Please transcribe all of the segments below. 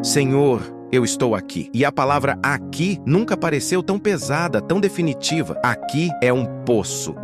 Senhor, eu estou aqui. E a palavra aqui nunca pareceu tão pesada, tão definitiva. Aqui é um poço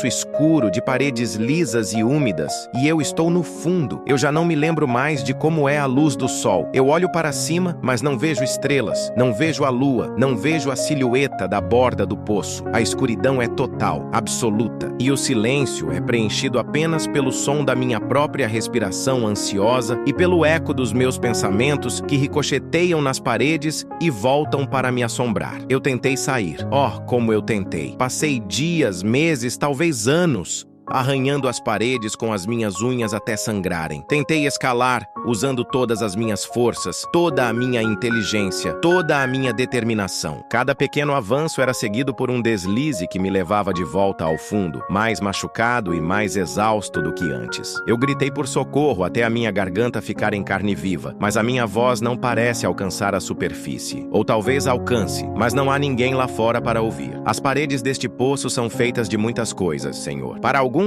escuro de paredes lisas e úmidas, e eu estou no fundo. Eu já não me lembro mais de como é a luz do sol. Eu olho para cima, mas não vejo estrelas, não vejo a lua, não vejo a silhueta da borda do poço. A escuridão é total, absoluta, e o silêncio é preenchido apenas pelo som da minha própria respiração ansiosa e pelo eco dos meus pensamentos que ricocheteiam nas paredes e voltam para me assombrar. Eu tentei sair. Oh, como eu tentei. Passei dias, meses, talvez anos, arranhando as paredes com as minhas unhas até sangrarem. Tentei escalar, usando todas as minhas forças, toda a minha inteligência, toda a minha determinação. Cada pequeno avanço era seguido por um deslize que me levava de volta ao fundo, mais machucado e mais exausto do que antes. Eu gritei por socorro até a minha garganta ficar em carne viva, mas a minha voz não parece alcançar a superfície. Ou talvez alcance, mas não há ninguém lá fora para ouvir. As paredes deste poço são feitas de muitas coisas, Senhor. Para alguns,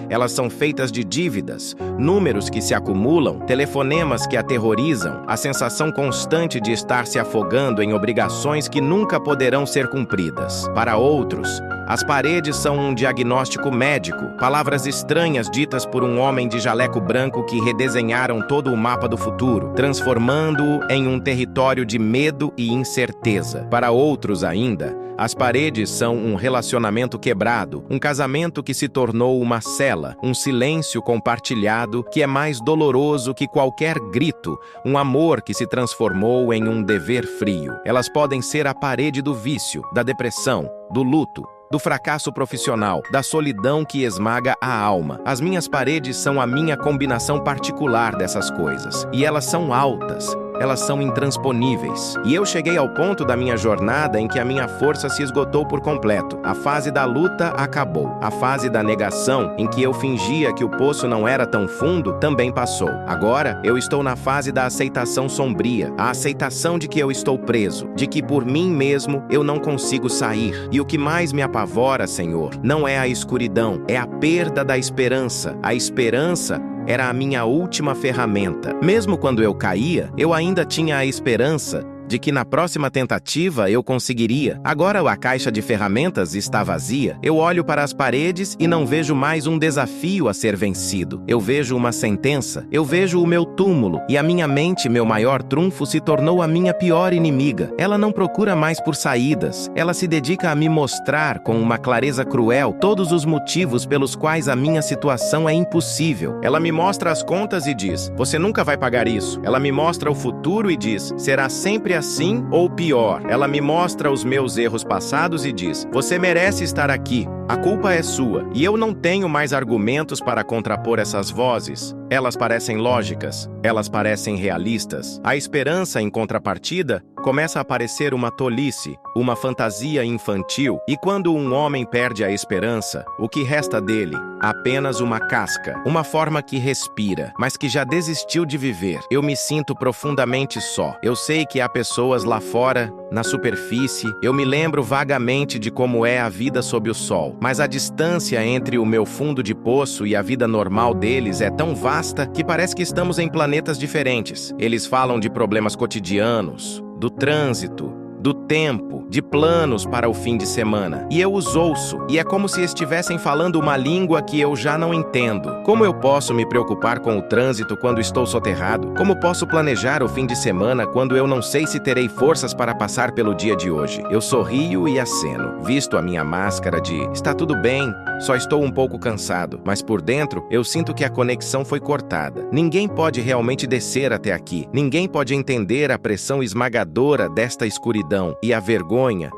elas são feitas de dívidas, números que se acumulam, telefonemas que aterrorizam, a sensação constante de estar se afogando em obrigações que nunca poderão ser cumpridas. Para outros, as paredes são um diagnóstico médico, palavras estranhas ditas por um homem de jaleco branco que redesenharam todo o mapa do futuro, transformando-o em um território de medo e incerteza. Para outros ainda, as paredes são um relacionamento quebrado, um casamento que se tornou uma cela, um silêncio compartilhado que é mais doloroso que qualquer grito, um amor que se transformou em um dever frio. Elas podem ser a parede do vício, da depressão, do luto, do fracasso profissional, da solidão que esmaga a alma. As minhas paredes são a minha combinação particular dessas coisas, e elas são altas. Elas são intransponíveis. E eu cheguei ao ponto da minha jornada em que a minha força se esgotou por completo. A fase da luta acabou. A fase da negação, em que eu fingia que o poço não era tão fundo, também passou. Agora, eu estou na fase da aceitação sombria. A aceitação de que eu estou preso, de que por mim mesmo eu não consigo sair. E o que mais me apavora, Senhor, não é a escuridão, é a perda da esperança. A esperança era a minha última ferramenta. Mesmo quando eu caía, eu ainda tinha a esperança de que na próxima tentativa eu conseguiria. Agora a caixa de ferramentas está vazia. Eu olho para as paredes e não vejo mais um desafio a ser vencido. Eu vejo uma sentença, eu vejo o meu túmulo, e a minha mente, meu maior trunfo, se tornou a minha pior inimiga. Ela não procura mais por saídas. Ela se dedica a me mostrar com uma clareza cruel todos os motivos pelos quais a minha situação é impossível. Ela me mostra as contas e diz: você nunca vai pagar isso. Ela me mostra o futuro e diz: será sempre assim ou pior. Ela me mostra os meus erros passados e diz: você merece estar aqui. A culpa é sua. E eu não tenho mais argumentos para contrapor essas vozes. Elas parecem lógicas, elas parecem realistas. A esperança, em contrapartida, começa a parecer uma tolice, uma fantasia infantil. E quando um homem perde a esperança, o que resta dele? Apenas uma casca, uma forma que respira, mas que já desistiu de viver. Eu me sinto profundamente só. Eu sei que há pessoas lá fora, na superfície. Eu me lembro vagamente de como é a vida sob o sol, mas a distância entre o meu fundo de poço e a vida normal deles é tão vasta que parece que estamos em planetas diferentes. Eles falam de problemas cotidianos, do trânsito, do tempo, de planos para o fim de semana. E eu os ouço, e é como se estivessem falando uma língua que eu já não entendo. Como eu posso me preocupar com o trânsito quando estou soterrado? Como posso planejar o fim de semana quando eu não sei se terei forças para passar pelo dia de hoje? Eu sorrio e aceno, visto a minha máscara de "está tudo bem, só estou um pouco cansado", mas por dentro eu sinto que a conexão foi cortada. Ninguém pode realmente descer até aqui. Ninguém pode entender a pressão esmagadora desta escuridão. E a vergonha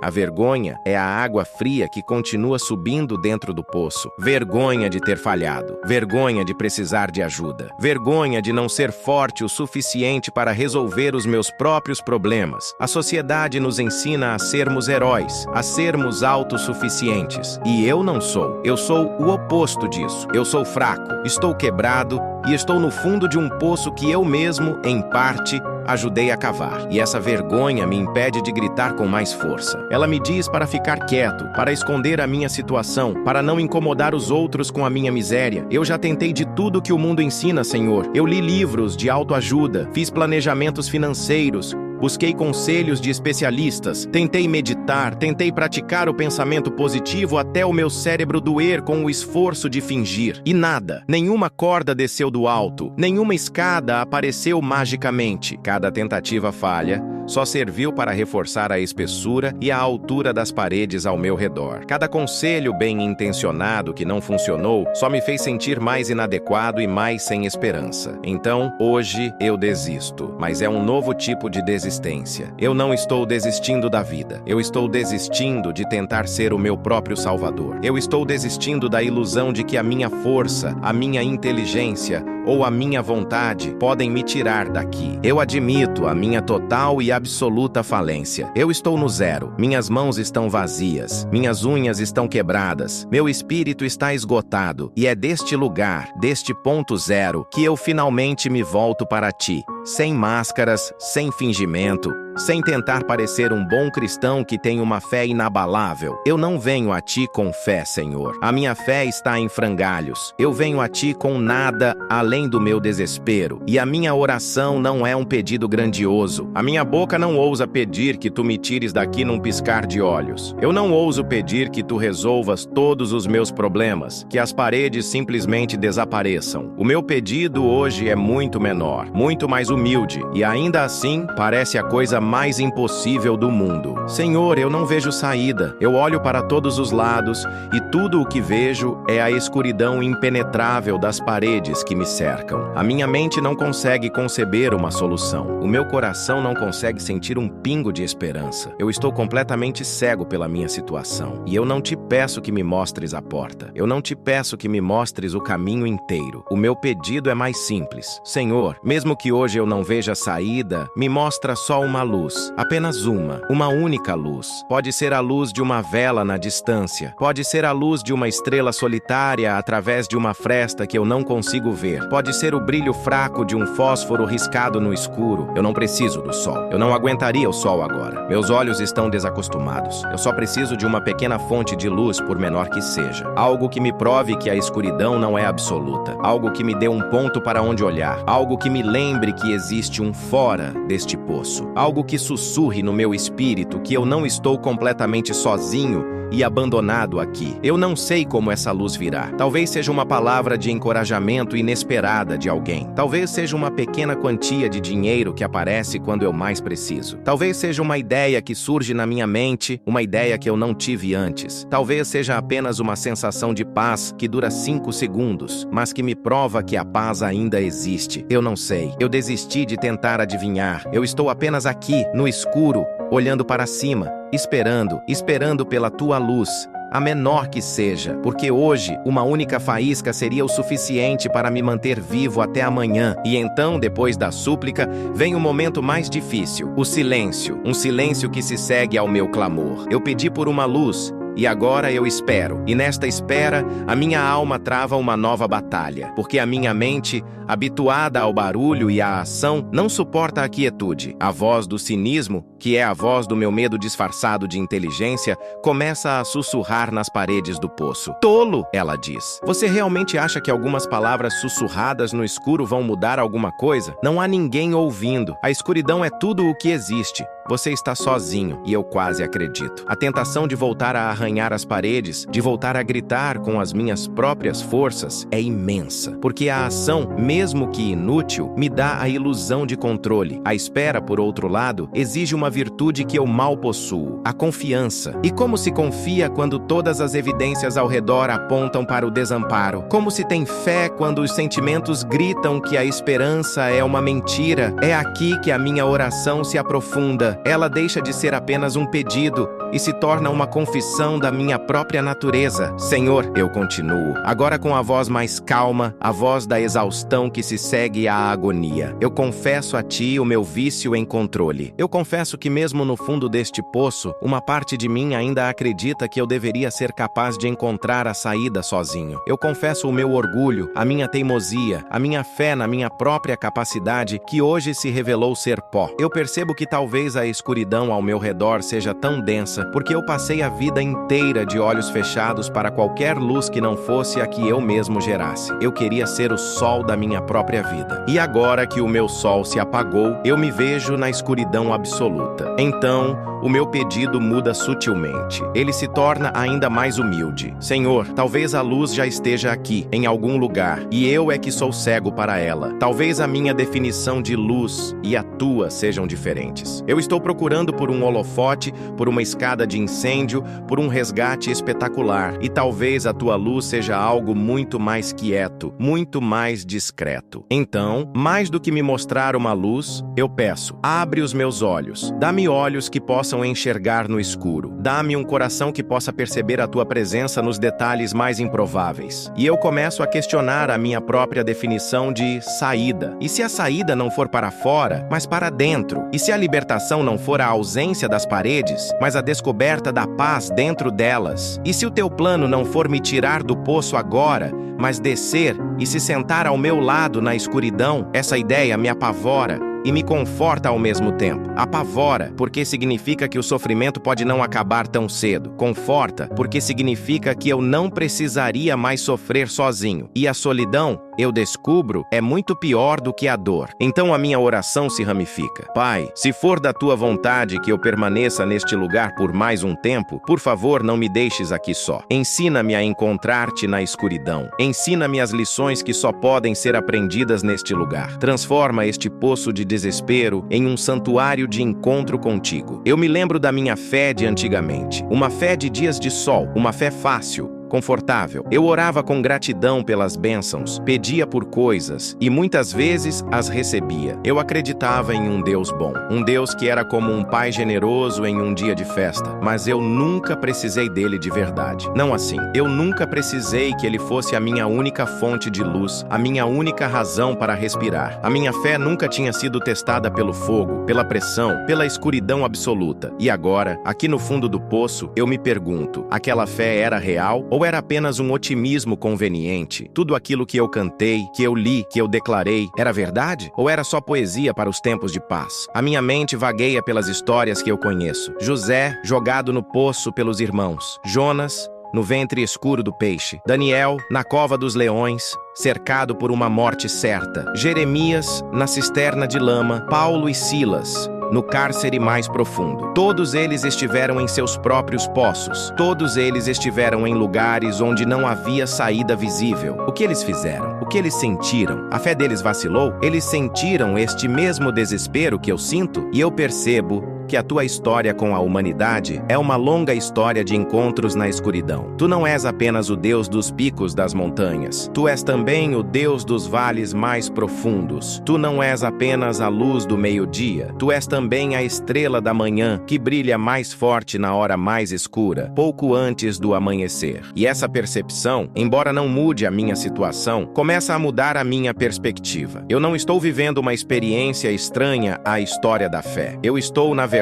é a água fria que continua subindo dentro do poço. Vergonha de ter falhado. Vergonha de precisar de ajuda. Vergonha de não ser forte o suficiente para resolver os meus próprios problemas. A sociedade nos ensina a sermos heróis, a sermos autossuficientes. E eu não sou. Eu sou o oposto disso. Eu sou fraco, estou quebrado e estou no fundo de um poço que eu mesmo, em parte, ajudei a cavar. E essa vergonha me impede de gritar com mais força. Ela me diz para ficar quieto, para esconder a minha situação, para não incomodar os outros com a minha miséria. Eu já tentei de tudo que o mundo ensina, Senhor. Eu li livros de autoajuda, fiz planejamentos financeiros, busquei conselhos de especialistas, tentei meditar, tentei praticar o pensamento positivo até o meu cérebro doer com o esforço de fingir. E nada, nenhuma corda desceu do alto, nenhuma escada apareceu magicamente. Cada tentativa falha só serviu para reforçar a espessura e a altura das paredes ao meu redor. Cada conselho bem intencionado que não funcionou só me fez sentir mais inadequado e mais sem esperança. Então, hoje, eu desisto. Mas é um novo tipo de desistência. Eu não estou desistindo da vida. Eu estou desistindo de tentar ser o meu próprio salvador. Eu estou desistindo da ilusão de que a minha força, a minha inteligência ou a minha vontade podem me tirar daqui. Eu admito a minha total e absoluta falência. Eu estou no zero. Minhas mãos estão vazias. Minhas unhas estão quebradas. Meu espírito está esgotado. E é deste lugar, deste ponto zero, que eu finalmente me volto para ti. Sem máscaras, sem fingimento, sem tentar parecer um bom cristão que tem uma fé inabalável. Eu não venho a ti com fé, Senhor. A minha fé está em frangalhos. Eu venho a ti com nada além do meu desespero. E a minha oração não é um pedido grandioso. A minha boca não ousa pedir que tu me tires daqui num piscar de olhos. Eu não ouso pedir que tu resolvas todos os meus problemas, que as paredes simplesmente desapareçam. O meu pedido hoje é muito menor, muito mais humilde, e ainda assim parece a coisa mais impossível do mundo. Senhor, eu não vejo saída. Eu olho para todos os lados e tudo o que vejo é a escuridão impenetrável das paredes que me cercam. A minha mente não consegue conceber uma solução. O meu coração não consegue sentir um pingo de esperança. Eu estou completamente cego pela minha situação. E eu não te peço que me mostres a porta. Eu não te peço que me mostres o caminho inteiro. O meu pedido é mais simples. Senhor, mesmo que hoje eu não veja saída, me mostra só uma luz, apenas uma única luz. Pode ser a luz de uma vela na distância, pode ser a luz de uma estrela solitária através de uma fresta que eu não consigo ver, pode ser o brilho fraco de um fósforo riscado no escuro. Eu não preciso do sol, eu não aguentaria o sol agora. Meus olhos estão desacostumados. Eu só preciso de uma pequena fonte de luz, por menor que seja. Algo que me prove que a escuridão não é absoluta, algo que me dê um ponto para onde olhar, algo que me lembre que existe um fora deste poço, algo que sussurre no meu espírito que eu não estou completamente sozinho e abandonado aqui. Eu não sei como essa luz virá. Talvez seja uma palavra de encorajamento inesperada de alguém. Talvez seja uma pequena quantia de dinheiro que aparece quando eu mais preciso. Talvez seja uma ideia que surge na minha mente, uma ideia que eu não tive antes. Talvez seja apenas uma sensação de paz que dura 5 segundos, mas que me prova que a paz ainda existe. Eu não sei. Eu desisti de tentar adivinhar. Eu estou apenas aqui, no escuro, olhando para cima, esperando pela tua luz, a menor que seja, porque hoje uma única faísca seria o suficiente para me manter vivo até amanhã. E então, depois da súplica, vem o momento mais difícil, o silêncio, um silêncio que se segue ao meu clamor. Eu pedi por uma luz, e agora eu espero. E nesta espera, a minha alma trava uma nova batalha, porque a minha mente, habituada ao barulho e à ação, não suporta a quietude. A voz do cinismo, que é a voz do meu medo disfarçado de inteligência, começa a sussurrar nas paredes do poço. Tolo, ela diz. Você realmente acha que algumas palavras sussurradas no escuro vão mudar alguma coisa? Não há ninguém ouvindo. A escuridão é tudo o que existe. Você está sozinho, e eu quase acredito. A tentação de voltar a arranhar as paredes, de voltar a gritar com as minhas próprias forças, é imensa. Porque a ação, mesmo que inútil, me dá a ilusão de controle. A espera, por outro lado, exige uma virtude que eu mal possuo, a confiança. E como se confia quando todas as evidências ao redor apontam para o desamparo? Como se tem fé quando os sentimentos gritam que a esperança é uma mentira? É aqui que a minha oração se aprofunda. ela deixa de ser apenas um pedido e se torna uma confissão da minha própria natureza. Senhor, eu continuo, agora com a voz mais calma, a voz da exaustão que se segue à agonia. Eu confesso a Ti o meu vício em controle. Eu confesso que mesmo no fundo deste poço, uma parte de mim ainda acredita que eu deveria ser capaz de encontrar a saída sozinho. Eu confesso o meu orgulho, a minha teimosia, a minha fé na minha própria capacidade, que hoje se revelou ser pó. Eu percebo que talvez a escuridão ao meu redor seja tão densa, porque eu passei a vida inteira de olhos fechados para qualquer luz que não fosse a que eu mesmo gerasse. Eu queria ser o sol da minha própria vida. E agora que o meu sol se apagou, eu me vejo na escuridão absoluta. Então, o meu pedido muda sutilmente. Ele se torna ainda mais humilde. Senhor, talvez a luz já esteja aqui, em algum lugar, e eu é que sou cego para ela. Talvez a minha definição de luz e a tua sejam diferentes. Eu estou procurando por um holofote, por uma escada de incêndio, por um resgate espetacular, e talvez a tua luz seja algo muito mais quieto, muito mais discreto. Então, mais do que me mostrar uma luz, eu peço, abre os meus olhos, dá-me olhos que possam enxergar no escuro, dá-me um coração que possa perceber a tua presença nos detalhes mais improváveis. E eu começo a questionar a minha própria definição de saída. E se a saída não for para fora, mas para dentro? E se a libertação não for a ausência das paredes, mas a descoberta da paz dentro delas? E se o teu plano não for me tirar do poço agora, mas descer e se sentar ao meu lado na escuridão? Essa ideia me apavora e me conforta ao mesmo tempo. Apavora, porque significa que o sofrimento pode não acabar tão cedo. Conforta, porque significa que eu não precisaria mais sofrer sozinho. E a solidão, eu descubro, é muito pior do que a dor. Então a minha oração se ramifica. Pai, se for da tua vontade que eu permaneça neste lugar por mais um tempo, por favor, não me deixes aqui só. Ensina-me a encontrar-te na escuridão. Ensina-me as lições que só podem ser aprendidas neste lugar. Transforma este poço de desespero em um santuário de encontro contigo. Eu me lembro da minha fé de antigamente. Uma fé de dias de sol, uma fé fácil, confortável. Eu orava com gratidão pelas bênçãos, pedia por coisas e muitas vezes as recebia. Eu acreditava em um Deus bom, um Deus que era como um pai generoso em um dia de festa, mas eu nunca precisei dele de verdade. Não assim. Eu nunca precisei que ele fosse a minha única fonte de luz, a minha única razão para respirar. A minha fé nunca tinha sido testada pelo fogo, pela pressão, pela escuridão absoluta. E agora, aqui no fundo do poço, eu me pergunto, aquela fé era real ou era apenas um otimismo conveniente? Tudo aquilo que eu cantei, que eu li, que eu declarei, era verdade? Ou era só poesia para os tempos de paz? A minha mente vagueia pelas histórias que eu conheço. José, jogado no poço pelos irmãos. Jonas, no ventre escuro do peixe. Daniel, na cova dos leões, cercado por uma morte certa. Jeremias, na cisterna de lama. Paulo e Silas, no cárcere mais profundo. Todos eles estiveram em seus próprios poços. Todos eles estiveram em lugares onde não havia saída visível. O que eles fizeram? O que eles sentiram? A fé deles vacilou? Eles sentiram este mesmo desespero que eu sinto? E eu percebo que a tua história com a humanidade é uma longa história de encontros na escuridão. Tu não és apenas o Deus dos picos das montanhas. Tu és também o Deus dos vales mais profundos. Tu não és apenas a luz do meio-dia. Tu és também a estrela da manhã que brilha mais forte na hora mais escura, pouco antes do amanhecer. E essa percepção, embora não mude a minha situação, começa a mudar a minha perspectiva. Eu não estou vivendo uma experiência estranha à história da fé. Eu estou, na verdade,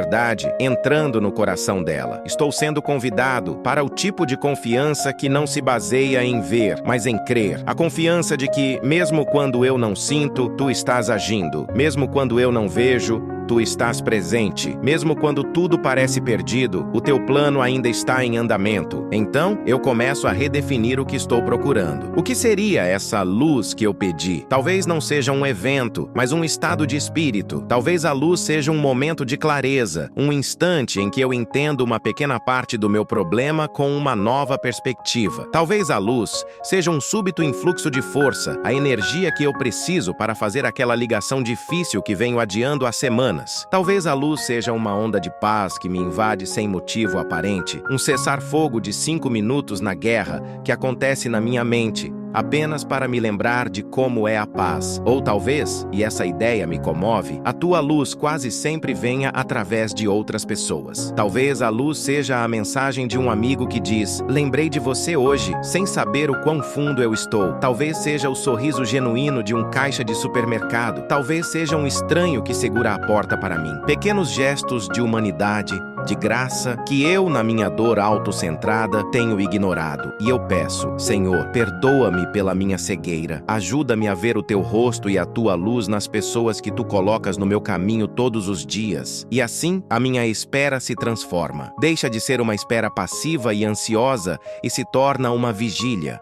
entrando no coração dela. Estou sendo convidado para o tipo de confiança que não se baseia em ver, mas em crer. A confiança de que, mesmo quando eu não sinto, tu estás agindo. Mesmo quando eu não vejo, tu estás presente. Mesmo quando tudo parece perdido, o teu plano ainda está em andamento. Então, eu começo a redefinir o que estou procurando. O que seria essa luz que eu pedi? Talvez não seja um evento, mas um estado de espírito. Talvez a luz seja um momento de clareza, um instante em que eu entendo uma pequena parte do meu problema com uma nova perspectiva. Talvez a luz seja um súbito influxo de força, a energia que eu preciso para fazer aquela ligação difícil que venho adiando há semanas. Talvez a luz seja uma onda de paz que me invade sem motivo aparente, um cessar-fogo de 5 minutos na guerra que acontece na minha mente, apenas para me lembrar de como é a paz. Ou talvez, e essa ideia me comove, a tua luz quase sempre venha através de outras pessoas. Talvez a luz seja a mensagem de um amigo que diz: lembrei de você hoje, sem saber o quão fundo eu estou. Talvez seja o sorriso genuíno de um caixa de supermercado. Talvez seja um estranho que segura a porta para mim. Pequenos gestos de humanidade, de graça, que eu, na minha dor autocentrada, tenho ignorado. E eu peço: Senhor, perdoa-me pela minha cegueira. Ajuda-me a ver o teu rosto e a tua luz nas pessoas que tu colocas no meu caminho todos os dias. E assim, a minha espera se transforma. Deixa de ser uma espera passiva e ansiosa e se torna uma vigília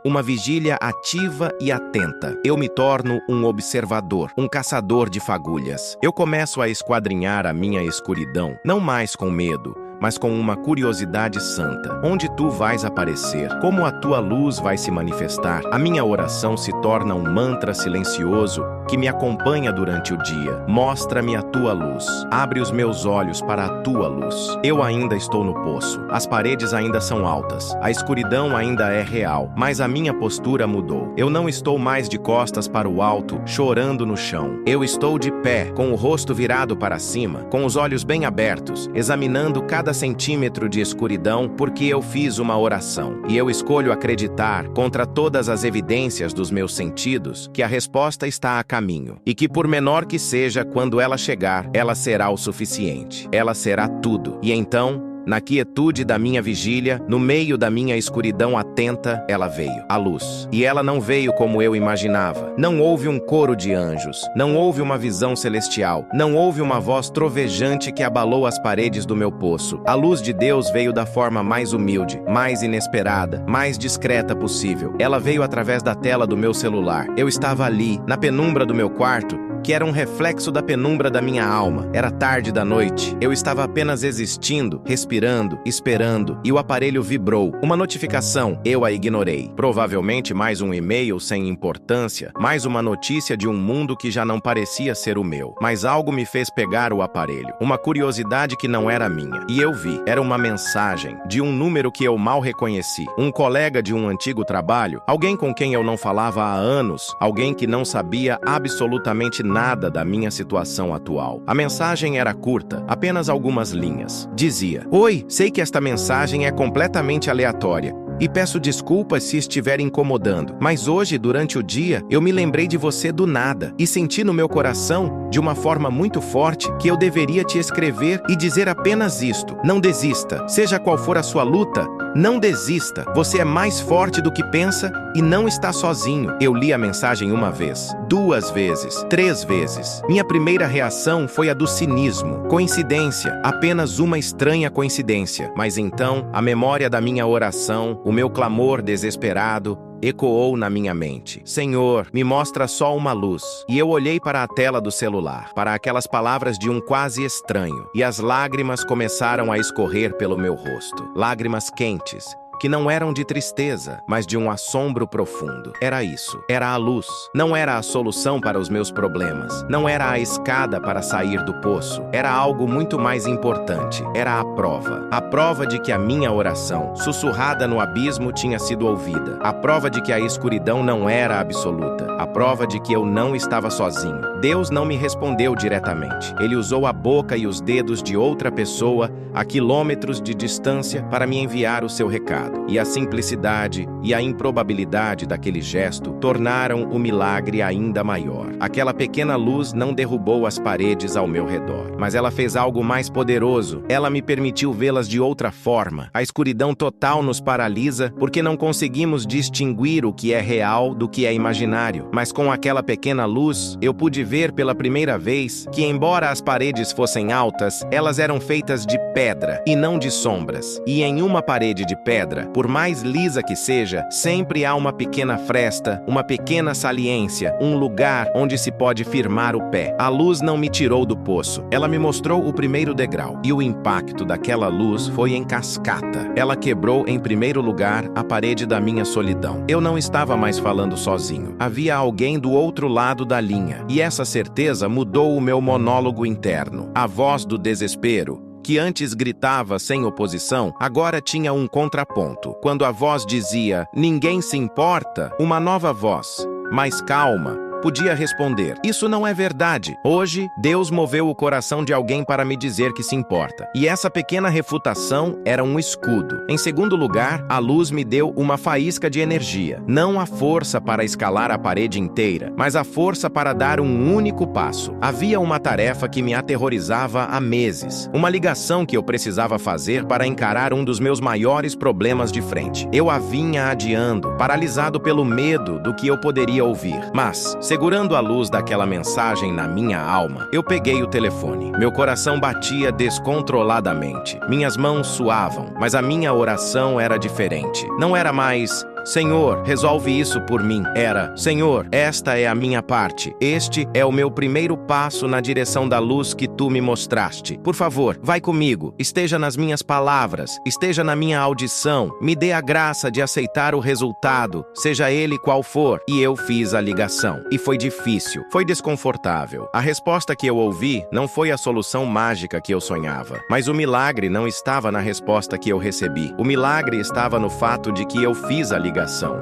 ativa e atenta. Eu me torno um observador, um caçador de fagulhas. Eu começo a esquadrinhar a minha escuridão, não mais com medo, mas com uma curiosidade santa. Onde tu vais aparecer? Como a tua luz vai se manifestar? A minha oração se torna um mantra silencioso que me acompanha durante o dia. Mostra-me a tua luz. Abre os meus olhos para a tua luz. Eu ainda estou no poço. As paredes ainda são altas. A escuridão ainda é real. Mas a minha postura mudou. Eu não estou mais de costas para o alto, chorando no chão. Eu estou de pé, com o rosto virado para cima, com os olhos bem abertos, examinando cada centímetro de escuridão, porque eu fiz uma oração. E eu escolho acreditar, contra todas as evidências dos meus sentidos, que a resposta está a caminho. E que por menor que seja, quando ela chegar, ela será o suficiente. Ela será tudo. E então, na quietude da minha vigília, no meio da minha escuridão atenta, ela veio, a luz. E ela não veio como eu imaginava. Não houve um coro de anjos. Não houve uma visão celestial. Não houve uma voz trovejante que abalou as paredes do meu poço. A luz de Deus veio da forma mais humilde, mais inesperada, mais discreta possível. Ela veio através da tela do meu celular. Eu estava ali, na penumbra do meu quarto, que era um reflexo da penumbra da minha alma. Era tarde da noite. Eu estava apenas existindo, respirando, esperando, e o aparelho vibrou. Uma notificação. Eu a ignorei. Provavelmente mais um e-mail sem importância, mais uma notícia de um mundo que já não parecia ser o meu. Mas algo me fez pegar o aparelho. Uma curiosidade que não era minha. E eu vi. Era uma mensagem de um número que eu mal reconheci. Um colega de um antigo trabalho, alguém com quem eu não falava há anos, alguém que não sabia absolutamente nada da minha situação atual. A mensagem era curta, apenas algumas linhas. Dizia: Oi, sei que esta mensagem é completamente aleatória e peço desculpas se estiver incomodando, mas hoje, durante o dia, eu me lembrei de você do nada e senti no meu coração, de uma forma muito forte, que eu deveria te escrever e dizer apenas isto: não desista. Seja qual for a sua luta, não desista. Você é mais forte do que pensa e não está sozinho. Eu li a mensagem uma vez, 2 vezes, 3 vezes. Minha primeira reação foi a do cinismo. Coincidência, apenas uma estranha coincidência. Mas então, a memória da minha oração, o meu clamor desesperado, ecoou na minha mente: Senhor, me mostra só uma luz. E eu olhei para a tela do celular, para aquelas palavras de um quase estranho, e as lágrimas começaram a escorrer pelo meu rosto. Lágrimas quentes, que não eram de tristeza, mas de um assombro profundo. Era isso. Era a luz. Não era a solução para os meus problemas. Não era a escada para sair do poço. Era algo muito mais importante. Era a prova. A prova de que a minha oração, sussurrada no abismo, tinha sido ouvida. A prova de que a escuridão não era absoluta. A prova de que eu não estava sozinho. Deus não me respondeu diretamente. Ele usou a boca e os dedos de outra pessoa a quilômetros de distância para me enviar o seu recado. E a simplicidade e a improbabilidade daquele gesto tornaram o milagre ainda maior. Aquela pequena luz não derrubou as paredes ao meu redor, mas ela fez algo mais poderoso. Ela me permitiu vê-las de outra forma. A escuridão total nos paralisa porque não conseguimos distinguir o que é real do que é imaginário. Mas com aquela pequena luz, eu pude ver pela primeira vez que, embora as paredes fossem altas, elas eram feitas de pedra e não de sombras. E em uma parede de pedra, por mais lisa que seja, sempre há uma pequena fresta, uma pequena saliência, um lugar onde se pode firmar o pé. A luz não me tirou do poço. Ela me mostrou o primeiro degrau, e o impacto daquela luz foi em cascata. Ela quebrou, em primeiro lugar, a parede da minha solidão. Eu não estava mais falando sozinho. Havia alguém do outro lado da linha, e essa certeza mudou o meu monólogo interno. A voz do desespero, que antes gritava sem oposição, agora tinha um contraponto. Quando a voz dizia, ninguém se importa, uma nova voz, mais calma, podia responder, isso não é verdade. Hoje, Deus moveu o coração de alguém para me dizer que se importa. E essa pequena refutação era um escudo. Em segundo lugar, a luz me deu uma faísca de energia. Não a força para escalar a parede inteira, mas a força para dar um único passo. Havia uma tarefa que me aterrorizava há meses. Uma ligação que eu precisava fazer para encarar um dos meus maiores problemas de frente. Eu a vinha adiando, paralisado pelo medo do que eu poderia ouvir. Mas, segurando a luz daquela mensagem na minha alma, eu peguei o telefone. Meu coração batia descontroladamente. Minhas mãos suavam, mas a minha oração era diferente. Não era mais, Senhor, resolve isso por mim. Era, Senhor, esta é a minha parte. Este é o meu primeiro passo na direção da luz que tu me mostraste. Por favor, vai comigo. Esteja nas minhas palavras, esteja na minha audição. Me dê a graça de aceitar o resultado, seja ele qual for. E eu fiz a ligação. E foi difícil, foi desconfortável. A resposta que eu ouvi não foi a solução mágica que eu sonhava. Mas o milagre não estava na resposta que eu recebi. O milagre estava no fato de que eu fiz a ligação.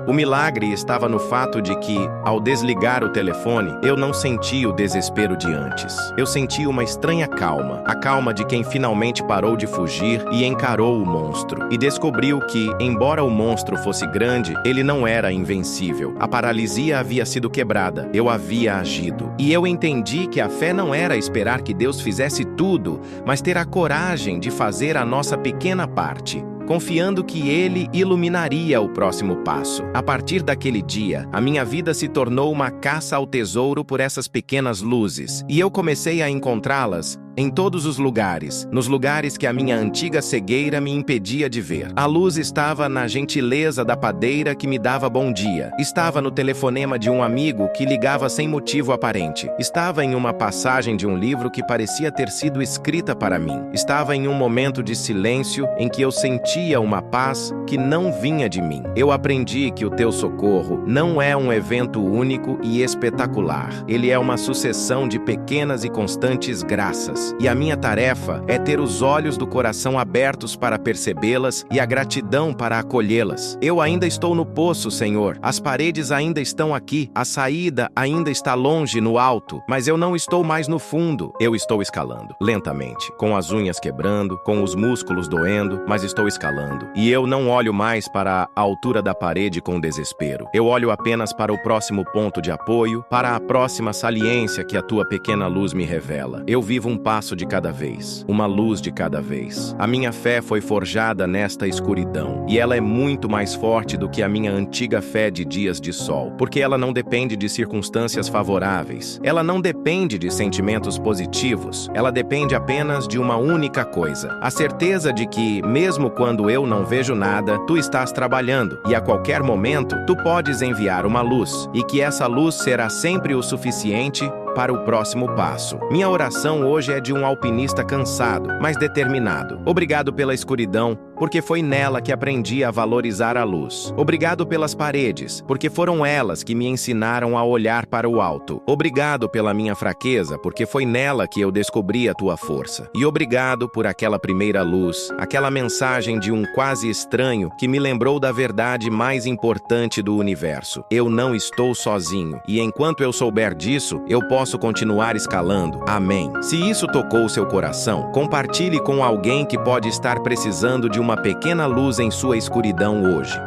O milagre estava no fato de que, ao desligar o telefone, eu não senti o desespero de antes. Eu senti uma estranha calma, a calma de quem finalmente parou de fugir e encarou o monstro. E descobriu que, embora o monstro fosse grande, ele não era invencível. A paralisia havia sido quebrada, eu havia agido. E eu entendi que a fé não era esperar que Deus fizesse tudo, mas ter a coragem de fazer a nossa pequena parte, confiando que Ele iluminaria o próximo passo. A partir daquele dia, a minha vida se tornou uma caça ao tesouro por essas pequenas luzes, e eu comecei a encontrá-las em todos os lugares, nos lugares que a minha antiga cegueira me impedia de ver. A luz estava na gentileza da padeira que me dava bom dia. Estava no telefonema de um amigo que ligava sem motivo aparente. Estava em uma passagem de um livro que parecia ter sido escrita para mim. Estava em um momento de silêncio em que eu sentia uma paz que não vinha de mim. Eu aprendi que o teu socorro não é um evento único e espetacular. Ele é uma sucessão de pequenas e constantes graças. E a minha tarefa é ter os olhos do coração abertos para percebê-las e a gratidão para acolhê-las. Eu ainda estou no poço, Senhor. As paredes ainda estão aqui. A saída ainda está longe no alto. Mas eu não estou mais no fundo. Eu estou escalando, lentamente, com as unhas quebrando, com os músculos doendo, mas estou escalando. E eu não olho mais para a altura da parede com desespero. Eu olho apenas para o próximo ponto de apoio, para a próxima saliência que a tua pequena luz me revela. Eu vivo um passo de cada vez, uma luz de cada vez. A minha fé foi forjada nesta escuridão, e ela é muito mais forte do que a minha antiga fé de dias de sol, porque ela não depende de circunstâncias favoráveis, ela não depende de sentimentos positivos, ela depende apenas de uma única coisa, a certeza de que, mesmo quando eu não vejo nada, tu estás trabalhando, e a qualquer momento, tu podes enviar uma luz, e que essa luz será sempre o suficiente para o próximo passo. Minha oração hoje é de um alpinista cansado, mas determinado. Obrigado pela escuridão, porque foi nela que aprendi a valorizar a luz. Obrigado pelas paredes, porque foram elas que me ensinaram a olhar para o alto. Obrigado pela minha fraqueza, porque foi nela que eu descobri a tua força. E obrigado por aquela primeira luz, aquela mensagem de um quase estranho que me lembrou da verdade mais importante do universo. Eu não estou sozinho, e enquanto eu souber disso, eu posso continuar escalando. Amém. Se isso tocou seu coração, compartilhe com alguém que pode estar precisando de uma pequena luz em sua escuridão hoje.